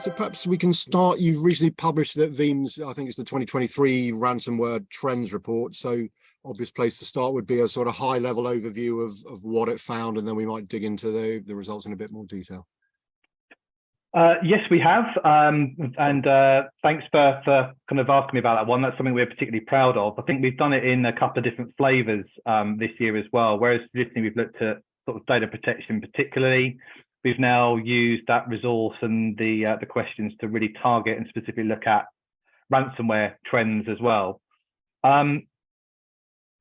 So perhaps we can start. You've recently published that Veeam's, I think it's the 2023 Ransomware Trends Report. So obvious place to start would be a sort of high level overview of what it found, and then we might dig into the results in a bit more detail. Yes, we have. Thanks for kind of asking me about that one. That's something we're particularly proud of. I think we've done it in a couple of different flavors this year as well. Whereas traditionally we've looked at sort of data protection particularly, we've now used that resource and the questions to really target and specifically look at ransomware trends as well. So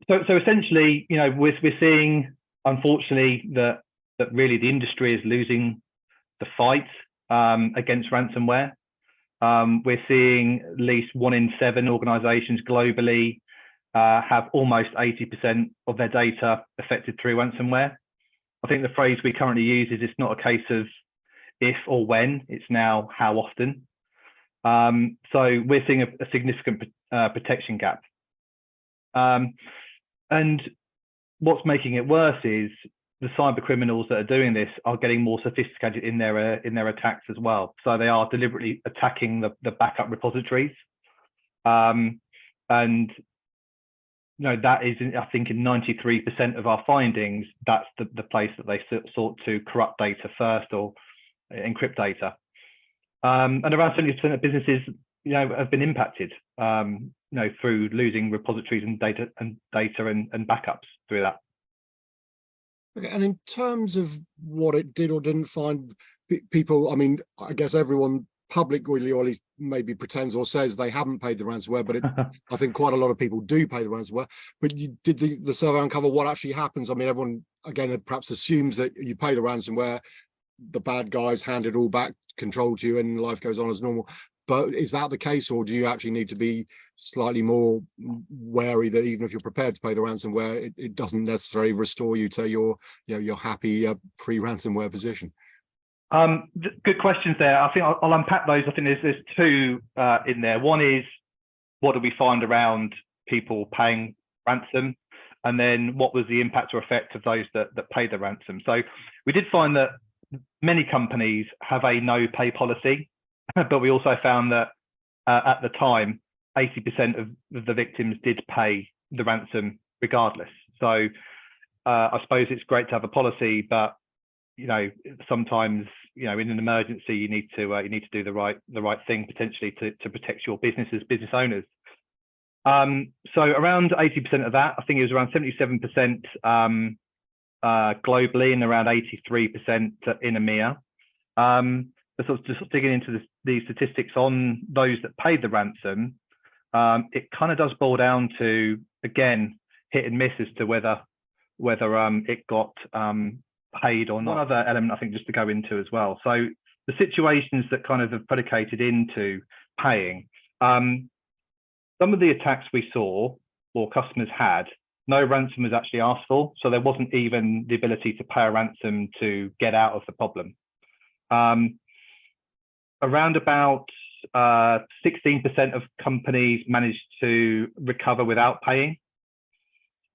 essentially, you know, we're seeing, unfortunately, that really the industry is losing the fight against ransomware. We're seeing at least 1 in 7 organizations globally have almost 80% of their data affected through ransomware. I think the phrase we currently use is it's not a case of if or when, it's now how often. So we're seeing a significant protection gap. And what's making it worse is the cyber criminals that are doing this are getting more sophisticated in their attacks as well. So they are deliberately attacking the backup repositories. And you know, that is, I think, in 93% of our findings, that's the place that they sought to corrupt data first or encrypt data. And around 70% of businesses, you know, have been impacted, you know, through losing repositories and data and backups through that. Okay, and in terms of what it did or didn't find, people, I mean, I guess everyone publicly, or at least maybe pretends or says they haven't paid the ransomware, but I think quite a lot of people do pay the ransomware. But did the survey uncover what actually happens? I mean, everyone, again, perhaps assumes that you pay the ransomware, the bad guys hand it all back, controlled you, and life goes on as normal. But is that the case, or do you actually need to be slightly more wary that even if you're prepared to pay the ransomware, it doesn't necessarily restore you to your, you know, your happy pre-ransomware position? Good questions there. I think I'll unpack those. I think there's 2 in there. One is, what do we find around people paying ransom? And then what was the impact or effect of those that paid the ransom? So we did find that many companies have a no pay policy, but we also found that at the time, 80% of the victims did pay the ransom regardless. So I suppose it's great to have a policy, but you know, sometimes, you know, in an emergency, you need to do the right thing potentially to protect your business as business owners. So around 80% of that, I think it was around 77% globally and around 83% in EMEA. But sort of just digging into the statistics on those that paid the ransom, it kind of does boil down to, again, hit and miss as to whether it got paid or not. One other element, I think, just to go into as well. So the situations that kind of have predicated into paying, some of the attacks we saw or customers had, no ransom was actually asked for. So there wasn't even the ability to pay a ransom to get out of the problem. Around about 16% of companies managed to recover without paying.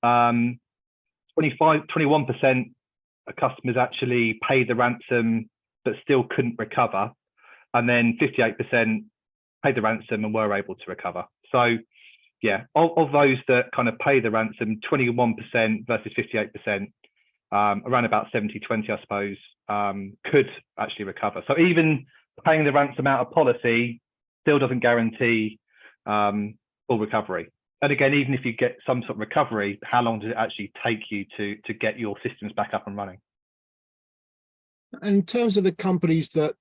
21% of customers actually paid the ransom but still couldn't recover. And then 58% paid the ransom and were able to recover. So yeah, of those that kind of pay the ransom, 21% versus 58%, around about 70-20, I suppose, could actually recover. So even paying the ransom out of policy still doesn't guarantee full recovery. And again, even if you get some sort of recovery, how long does it actually take you to get your systems back up and running? And in terms of the companies that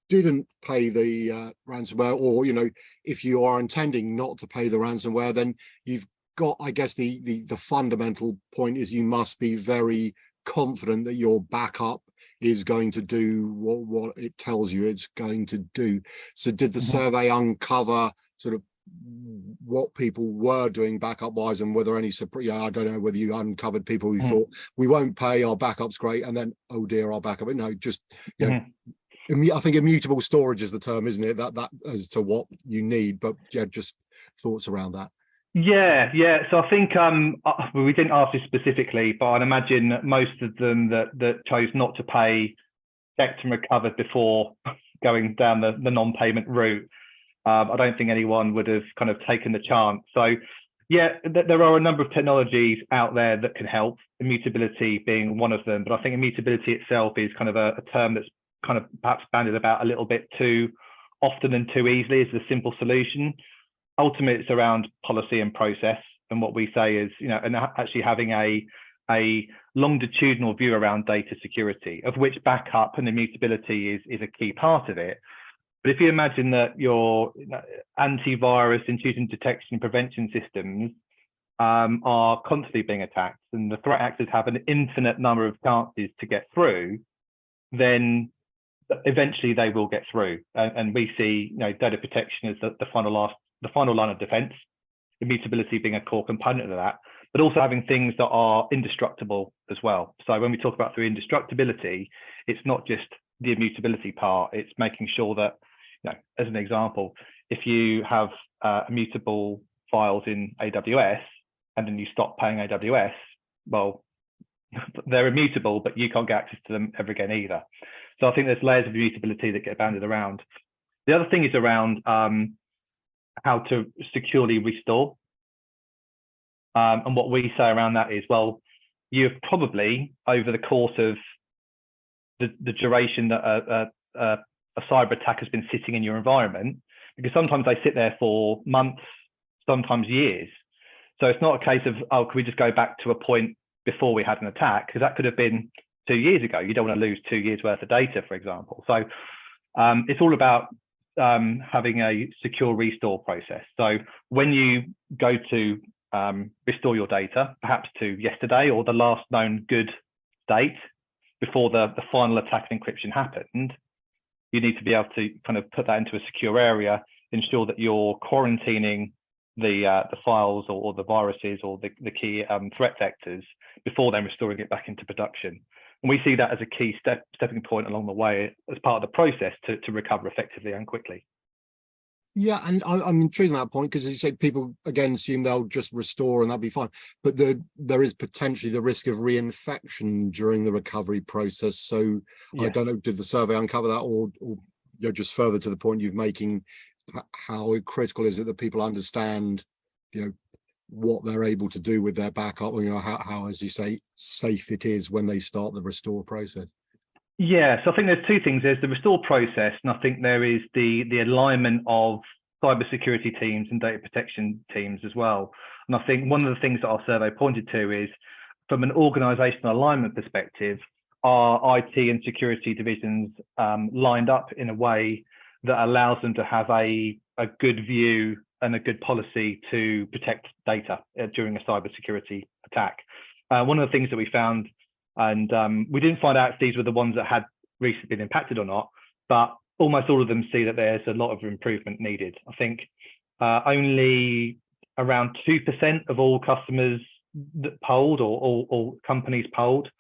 didn't pay the ransomware, or, you know, if you are intending not to pay the ransomware, then you've got, I guess, the fundamental point is you must be very confident that your backup is going to do what it tells you it's going to do. So did the survey uncover sort of what people were doing backup wise, and were there any, I don't know whether you uncovered people who thought we won't pay, our backup's great, and then, oh dear, our backup, no, just, you know, I think immutable storage is the term, isn't it? That as to what you need, but yeah, just thoughts around that. Yeah. So I think we didn't ask this specifically, but I'd imagine most of them that chose not to pay checked and recovered before going down the non-payment route. I don't think anyone would have kind of taken the chance. So yeah, there are a number of technologies out there that can help, immutability being one of them. But I think immutability itself is kind of a term that's kind of perhaps bandied about a little bit too often and too easily as a simple solution. Ultimately, it's around policy and process. And what we say is, and actually having a longitudinal view around data security, of which backup and immutability is a key part of it. But if you imagine that your antivirus, intrusion detection and prevention systems are constantly being attacked, and the threat actors have an infinite number of chances to get through, then eventually they will get through. And we see data protection as the final line of defense, immutability being a core component of that, but also having things that are indestructible as well. So when we talk about through indestructibility, it's not just the immutability part, it's making sure that, as an example, if you have immutable files in AWS and then you stop paying AWS, well, they're immutable, but you can't get access to them ever again either. So I think there's layers of immutability that get banded around. The other thing is around how to securely restore. And what we say around that is, well, you've probably, over the course of the duration that a cyber attack has been sitting in your environment, because sometimes they sit there for months, sometimes years. So it's not a case of, oh, can we just go back to a point before we had an attack? Because that could have been 2 years ago. You don't want to lose 2 years worth of data, for example. So it's all about having a secure restore process. So when you go to restore your data, perhaps to yesterday or the last known good state before the final attack and encryption happened, you need to be able to kind of put that into a secure area, ensure that you're quarantining the files or the viruses or the key threat vectors before then restoring it back into production. And we see that as a key stepping point along the way as part of the process to recover effectively and quickly. Yeah, and I'm intrigued on that point because, as you say, people again assume they'll just restore and that'll be fine. But there is potentially the risk of reinfection during the recovery process. So yeah. I don't know, did the survey uncover that, or just further to the point you're making, how critical is it that people understand, what they're able to do with their backup, or how, as you say, safe it is when they start the restore process? Yeah, so I think there's two things. There's the restore process, and I think there is the alignment of cybersecurity teams and data protection teams as well. And I think one of the things that our survey pointed to is, from an organizational alignment perspective, our IT and security divisions lined up in a way that allows them to have a good view and a good policy to protect data during a cybersecurity attack. One of the things that we found, and we didn't find out if these were the ones that had recently been impacted or not, but almost all of them see that there's a lot of improvement needed. I think only around 2% of all customers that polled or companies polled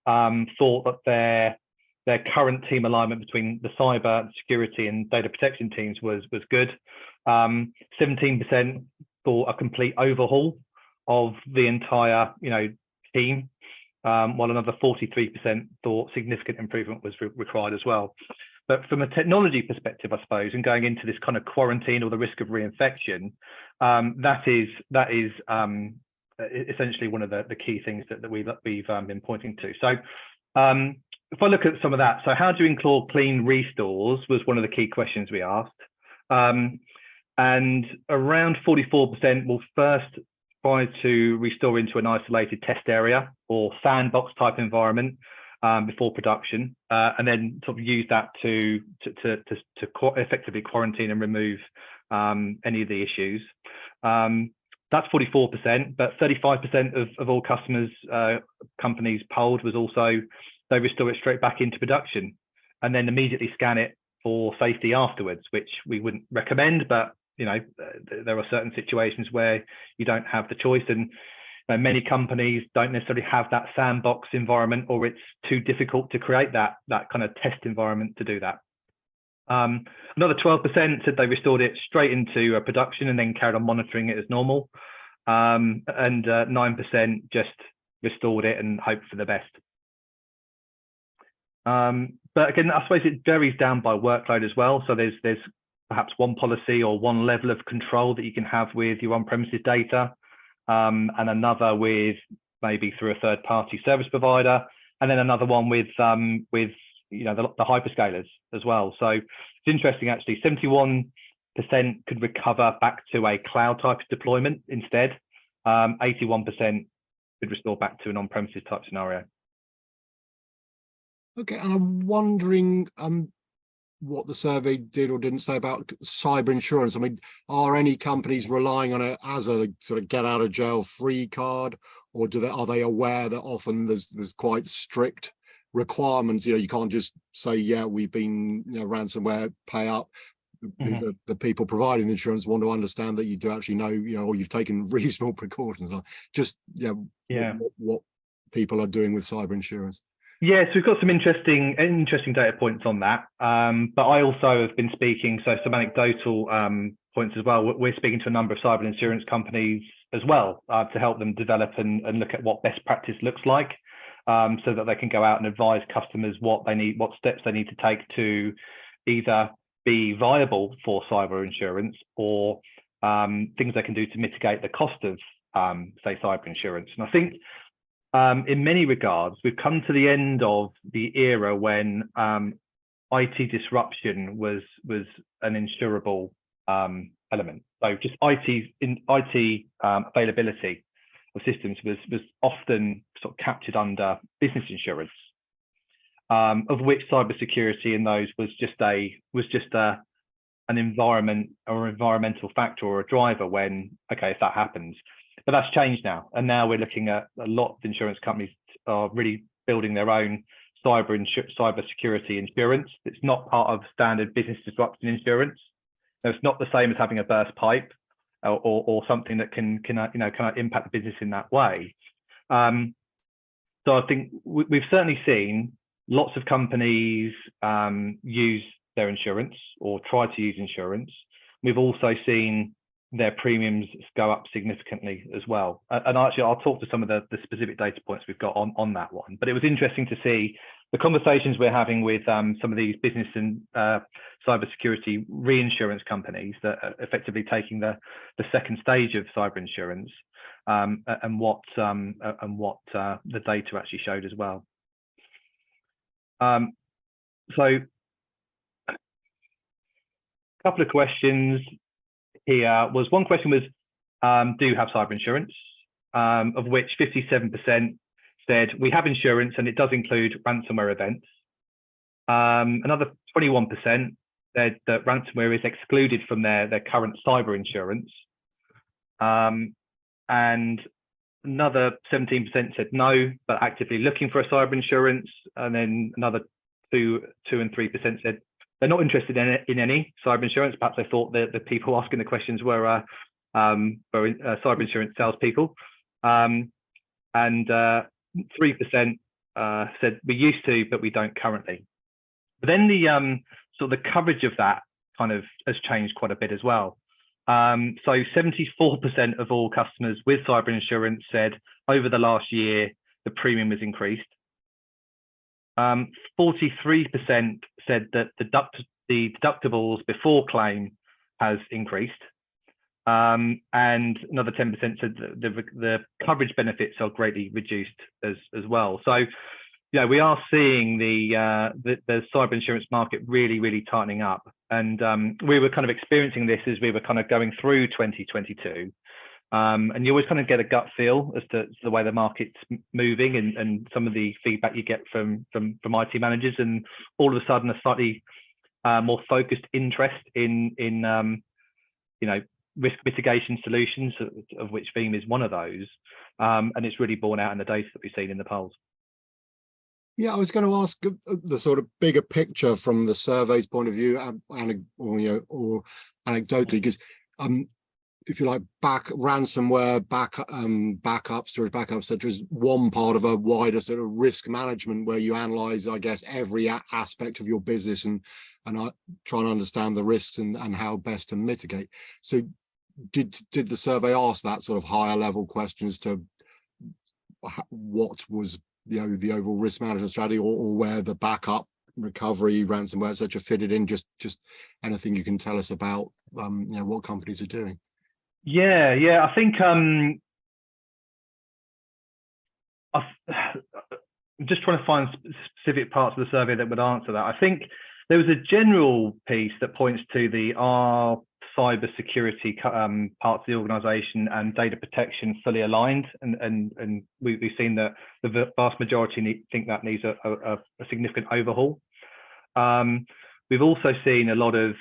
thought that their current team alignment between the cyber security and data protection teams was good. 17% thought a complete overhaul of the entire team, while another 43% thought significant improvement was required as well. But from a technology perspective, I suppose, and going into this kind of quarantine or the risk of reinfection, that is essentially one of the key things that we've been pointing to. So if I look at some of that, so how do you ensure clean restores was one of the key questions we asked. And around 44% will first try to restore into an isolated test area or sandbox type environment before production, and then sort of use that to effectively quarantine and remove any of the issues. That's 44%, but 35% of all customers, companies polled was also they restore it straight back into production and then immediately scan it for safety afterwards, which we wouldn't recommend, but there are certain situations where you don't have the choice, and many companies don't necessarily have that sandbox environment, or it's too difficult to create that kind of test environment to do that. Another 12% said they restored it straight into production and then carried on monitoring it as normal, and 9% just restored it and hoped for the best. But again, I suppose it varies down by workload as well. So there's perhaps one policy or one level of control that you can have with your on-premises data, and another with maybe through a third-party service provider, and then another one with the hyperscalers as well. So it's interesting, actually. 71% could recover back to a cloud type of deployment instead. 81% could restore back to an on-premises type scenario. Okay, and I'm wondering what the survey did or didn't say about cyber insurance. I mean, are any companies relying on it as a sort of get out of jail free card, or are they aware that often there's quite strict requirements? You can't just say, yeah, we've been ransomware, pay up. Mm-hmm. The people providing the insurance want to understand that you do actually know, or you've taken reasonable precautions. Just what people are doing with cyber insurance. Yes, we've got some interesting data points on that. But I also have been speaking, so some anecdotal points as well. We're speaking to a number of cyber insurance companies as well to help them develop and look at what best practice looks like, so that they can go out and advise customers what steps they need to take to either be viable for cyber insurance or things they can do to mitigate the cost of, say, cyber insurance. And I think in many regards, we've come to the end of the era when IT disruption was an insurable element. So just IT availability of systems was often sort of captured under business insurance, of which cybersecurity in those was just an environment or environmental factor or a driver when, okay, if that happens. But that's changed now, and now we're looking at a lot of insurance companies are really building their own cybersecurity insurance. It's not part of standard business disruption insurance. No, it's not the same as having a burst pipe or something that can impact the business in that way. So I think we've certainly seen lots of companies use their insurance or try to use insurance. We've also seen their premiums go up significantly as well. And actually, I'll talk to some of the specific data points we've got on that one. But it was interesting to see the conversations we're having with some of these business and cybersecurity reinsurance companies that are effectively taking the second stage of cyber insurance, and what the data actually showed as well. So a couple of questions here. One question was, do you have cyber insurance? Of which 57% said we have insurance and it does include ransomware events. Another 21% said that ransomware is excluded from their current cyber insurance. And another 17% said no, but actively looking for a cyber insurance. And then another 2 and 3% said they're not interested in any cyber insurance. Perhaps they thought that the people asking the questions were cyber insurance salespeople. And 3% said we used to, but we don't currently. But then the sort of the coverage of that kind of has changed quite a bit as well. So 74% of all customers with cyber insurance said over the last year the premium has increased. 43% said that the deductibles before claim has increased, and another 10% said that the coverage benefits are greatly reduced as well. So, we are seeing the cyber insurance market really tightening up, and we were kind of experiencing this as we were kind of going through 2022. And you always kind of get a gut feel as to the way the market's moving and some of the feedback you get from IT managers, and all of a sudden a slightly more focused interest in risk mitigation solutions, of which Veeam is one of those, and it's really borne out in the data that we've seen in the polls. Yeah, I was going to ask the sort of bigger picture from the survey's point of view, or anecdotally, because if you like, ransomware, backup, storage backup, etc., is one part of a wider sort of risk management where you analyze, I guess, every aspect of your business and try and understand the risks and how best to mitigate. So did the survey ask that sort of higher level questions to what was the overall risk management strategy, or where the backup recovery, ransomware, etc., fitted in? Just anything you can tell us about what companies are doing? Yeah. I think I'm just trying to find specific parts of the survey that would answer that. I think there was a general piece that points to our cybersecurity parts of the organisation and data protection fully aligned, and we've seen that the vast majority think that needs a significant overhaul. We've also seen a lot of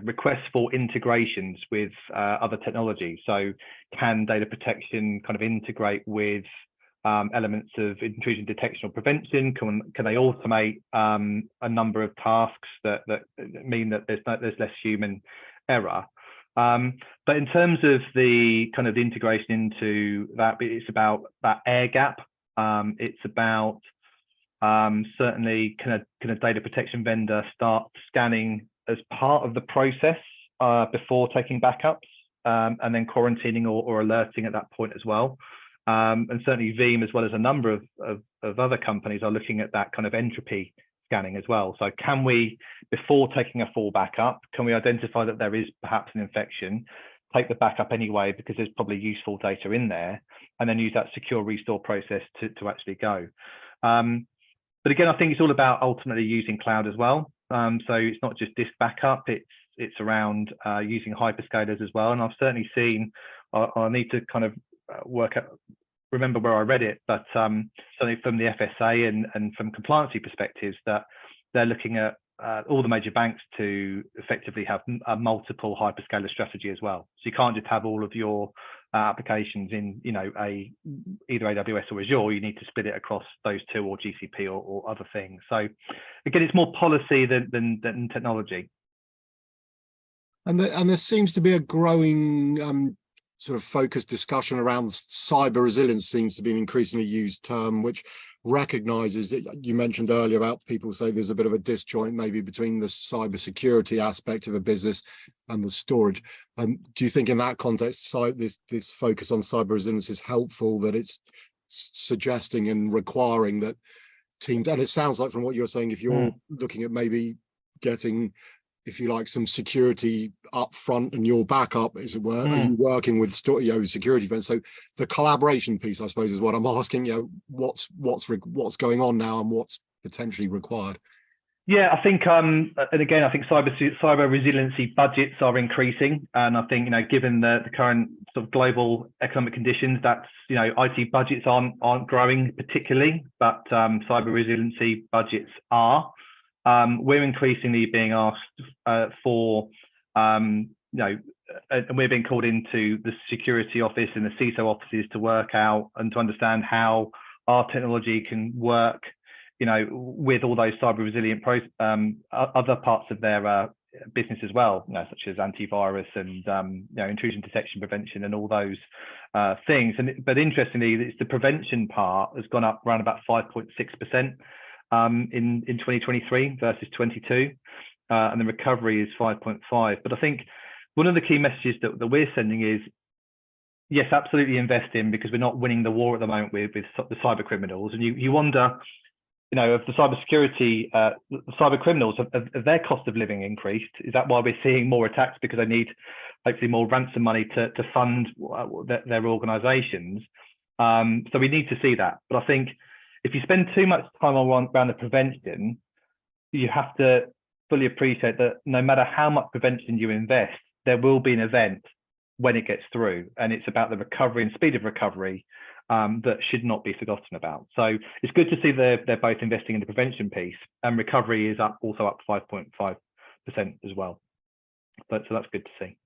requests for integrations with other technologies. So can data protection kind of integrate with elements of intrusion detection or prevention? Can they automate a number of tasks that mean that there's less human error? But in terms of the kind of integration into that, it's about that air gap. It's about certainly can a data protection vendor start scanning as part of the process before taking backups, and then quarantining or alerting at that point as well. And certainly Veeam, as well as a number of other companies, are looking at that kind of entropy scanning as well. So can we, before taking a full backup, can we identify that there is perhaps an infection, take the backup anyway because there's probably useful data in there, and then use that secure restore process to actually go. But again, I think it's all about ultimately using cloud as well. So it's not just disk backup, it's around using hyperscalers as well. And I've certainly seen, I need to kind of remember where I read it, but certainly from the FSA and from compliancy perspectives, that they're looking at all the major banks to effectively have a multiple hyperscaler strategy as well. So you can't just have all of your applications in either AWS or Azure. You need to split it across those two, or GCP or other things. So again, it's more policy than technology. And there seems to be a growing sort of focused discussion around cyber resilience. Seems to be an increasingly used term, which recognizes that you mentioned earlier about people say there's a bit of a disjoint maybe between the cybersecurity aspect of a business and the storage. Do you think in that context, this focus on cyber resilience is helpful, that it's suggesting and requiring that teams, and it sounds like from what you're saying, if you're looking at maybe getting, if you like, some security up front and your backup, as it were, are you working with security events? So the collaboration piece, I suppose, is what I'm asking. What's going on now and what's potentially required? Yeah, I think, and again, I think cyber resiliency budgets are increasing, and I think given the current sort of global economic conditions, that's IT budgets aren't growing particularly, but cyber resiliency budgets are. We're increasingly being asked for, and we're being called into the security office and the CISO offices to work out and to understand how our technology can work, with all those cyber resilient other parts of their business as well, such as antivirus and intrusion detection, prevention, and all those things. But interestingly, it's the prevention part has gone up around about 5.6%. In 2023 versus 22, and the recovery is 5.5. But I think one of the key messages that we're sending is, yes, absolutely invest in, because we're not winning the war at the moment with the cyber criminals. And you wonder, of the cybersecurity, the cyber criminals, have their cost of living increased? Is that why we're seeing more attacks, because they need hopefully more ransom money to fund their organizations? So we need to see that. But I think if you spend too much time around the prevention, you have to fully appreciate that no matter how much prevention you invest, there will be an event when it gets through. And it's about the recovery and speed of recovery that should not be forgotten about. So it's good to see they're both investing in the prevention piece, and recovery is also up 5.5% as well. So that's good to see.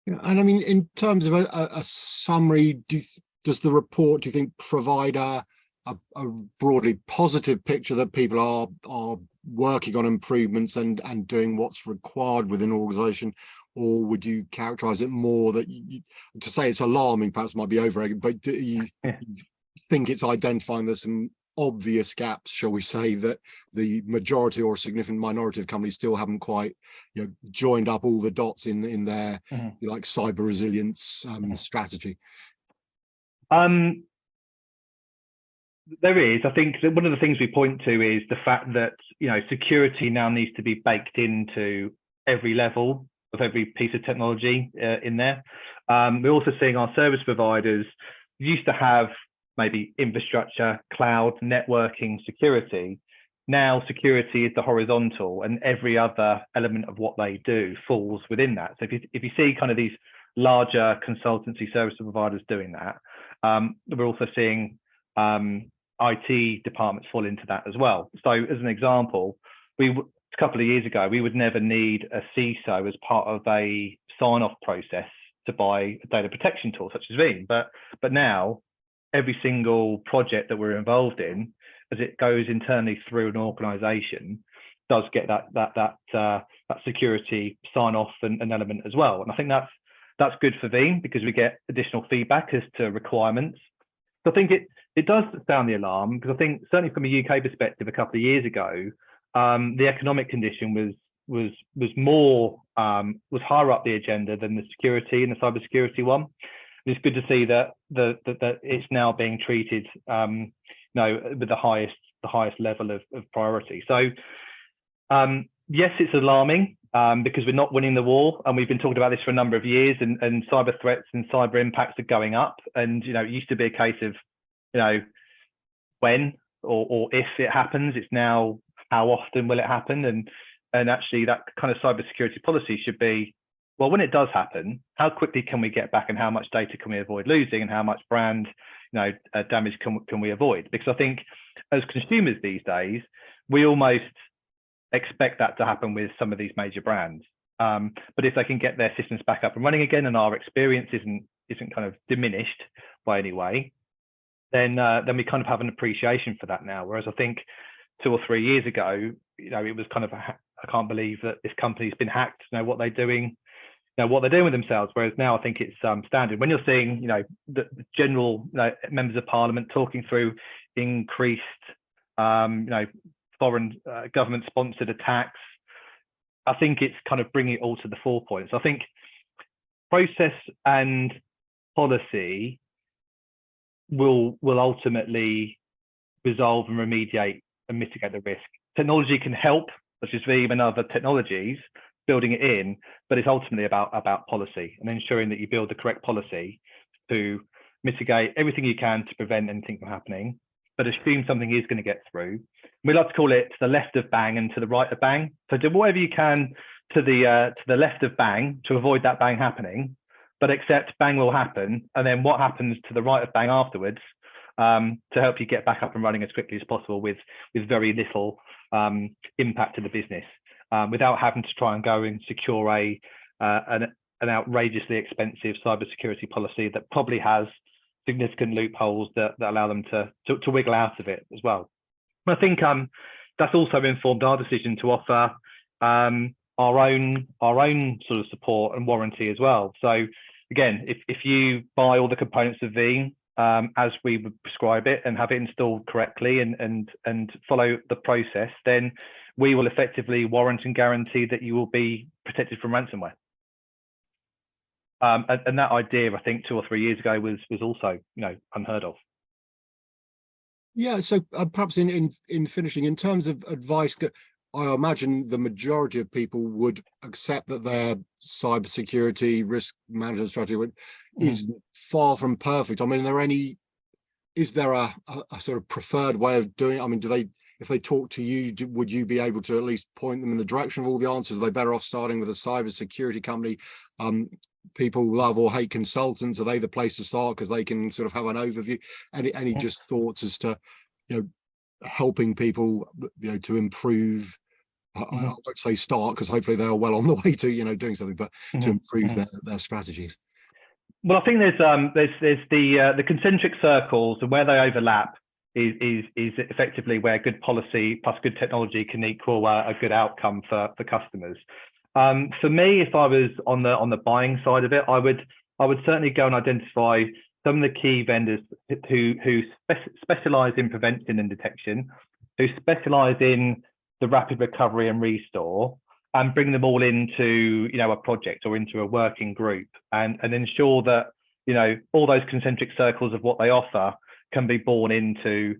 Yeah, and I mean, in terms of a summary, does the report, do you think, provide a broadly positive picture that people are working on improvements and doing what's required within an organization? Or would you characterize it more that to say it's alarming perhaps might be over, but do you think it's identifying there's some obvious gaps, shall we say, that the majority or a significant minority of companies still haven't quite joined up all the dots in their like cyber resilience strategy? There is. I think that one of the things we point to is the fact that, security now needs to be baked into every level of every piece of technology in there. We're also seeing our service providers used to have maybe infrastructure, cloud, networking, security. Now security is the horizontal, and every other element of what they do falls within that. So if you see kind of these larger consultancy service providers doing that, we're also seeing IT departments fall into that as well. So as an example, a couple of years ago, we would never need a CISO as part of a sign-off process to buy a data protection tool such as Veeam. But now every single project that we're involved in, as it goes internally through an organization, does get that security sign-off and element as well. And I think that's good for Veeam because we get additional feedback as to requirements. So I think it does sound the alarm, because I think certainly from a UK perspective, a couple of years ago, the economic condition was higher up the agenda than the security and the cybersecurity one. It's good to see that it's now being treated, with the highest level of priority. So yes, it's alarming because we're not winning the war, and we've been talking about this for a number of years, and cyber threats and cyber impacts are going up. And it used to be a case of when or if it happens. It's now how often will it happen, and actually that kind of cybersecurity policy should be, well, when it does happen, how quickly can we get back, and how much data can we avoid losing, and how much brand damage can we avoid? Because I think as consumers these days, we almost expect that to happen with some of these major brands. But if they can get their systems back up and running again, and our experience isn't kind of diminished by any way, then we kind of have an appreciation for that now. Whereas I think 2 or 3 years ago, it was kind of I can't believe that this company's been hacked. What they're doing, what they're doing with themselves. Whereas now I think it's standard. When you're seeing the general members of parliament talking through increased foreign government sponsored attacks, I think it's kind of bringing it all to the forefront. So I think process and policy will ultimately resolve and remediate and mitigate the risk. Technology can help, such as Veeam and other technologies, building it in, but it's ultimately about policy and ensuring that you build the correct policy to mitigate everything you can to prevent anything from happening, but assume something is going to get through. We like to call it to the left of bang and to the right of bang. So do whatever you can to the left of bang to avoid that bang happening, but accept bang will happen, and then what happens to the right of bang afterwards, to help you get back up and running as quickly as possible with very little impact to the business, without having to try and go and secure an outrageously expensive cybersecurity policy that probably has significant loopholes that allow them to wiggle out of it as well. I think that's also informed our decision to offer our own sort of support and warranty as well. So again, if you buy all the components of Veeam as we would prescribe it and have it installed correctly and follow the process, then we will effectively warrant and guarantee that you will be protected from ransomware. And that idea, I think 2 or 3 years ago was also unheard of. Yeah, so perhaps in finishing, in terms of advice, I imagine the majority of people would accept that their cybersecurity risk management strategy is far from perfect. I mean, is there a sort of preferred way of doing it? I mean, if they talk to you, would you be able to at least point them in the direction of all the answers? Are they better off starting with a cybersecurity company? People love or hate consultants. Are they the place to start because they can sort of have an overview? Any just thoughts as to helping people to improve? I won't say start, because hopefully they are well on the way to doing something, but to improve their strategies. Well, I think there's the concentric circles, and where they overlap is effectively where good policy plus good technology can equal a good outcome for customers. For me, if I was on the buying side of it, I would certainly go and identify some of the key vendors who specialize in prevention and detection, who specialize in the rapid recovery and restore, and bring them all into a project or into a working group, and ensure that all those concentric circles of what they offer can be born into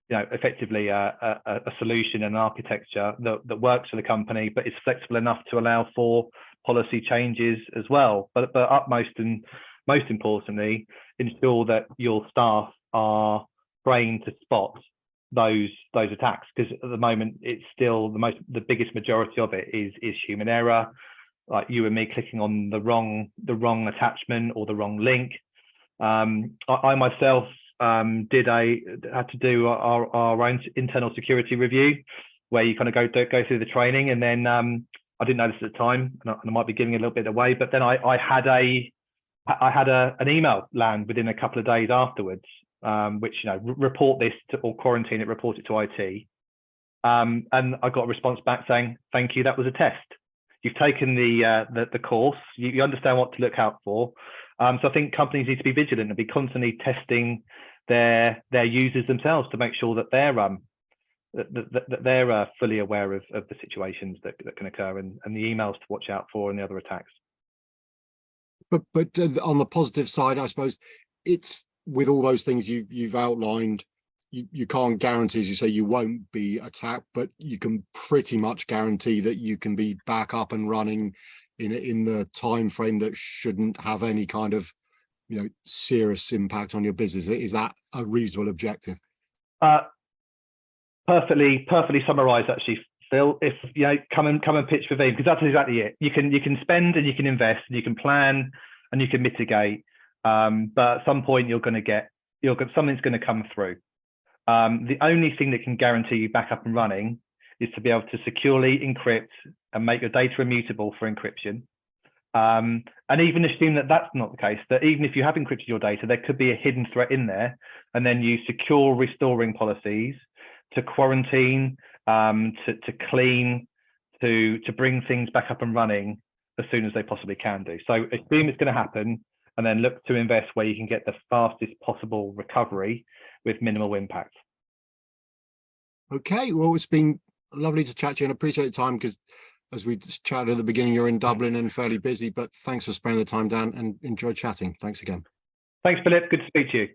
effectively a solution and an architecture that works for the company, but is flexible enough to allow for policy changes as well. But utmost and most importantly, ensure that your staff are trained to spot those attacks, because at the moment it's still the biggest majority of it is human error, like you and me clicking on the wrong attachment or the wrong link. I myself had to do our own internal security review, where you kind of go through the training, and then I didn't notice at the time, and I might be giving a little bit away, but then I had an email land within a couple of days afterwards, which report this or quarantine it, report it to IT, and I got a response back saying, "Thank you, that was a test. You've taken the course. You understand what to look out for." So I think companies need to be vigilant and be constantly testing their users themselves to make sure that they're fully aware of the situations that can occur, and the emails to watch out for and the other attacks. But on the positive side, I suppose, it's with all those things you've outlined, you can't guarantee, as you say, you won't be attacked, but you can pretty much guarantee that you can be back up and running in the time frame that shouldn't have any kind of serious impact on your business. Is that a reasonable objective? Perfectly summarized, actually, Phil. If come and pitch for Veeam, because that's exactly it. You can spend and you can invest and you can plan and you can mitigate, but at some point something's going to come through. The only thing that can guarantee you back up and running is to be able to securely encrypt and make your data immutable for encryption. And even assume that that's not the case, that even if you have encrypted your data, there could be a hidden threat in there, and then use secure restoring policies to quarantine, to clean, to bring things back up and running as soon as they possibly can do. So assume it's going to happen, and then look to invest where you can get the fastest possible recovery with minimal impact. Okay, well, it's been lovely to chat to you, and I appreciate the time, because as we chatted at the beginning, you're in Dublin and fairly busy, but thanks for spending the time down, and enjoy chatting. Thanks again. Thanks, Philip. Good to speak to you.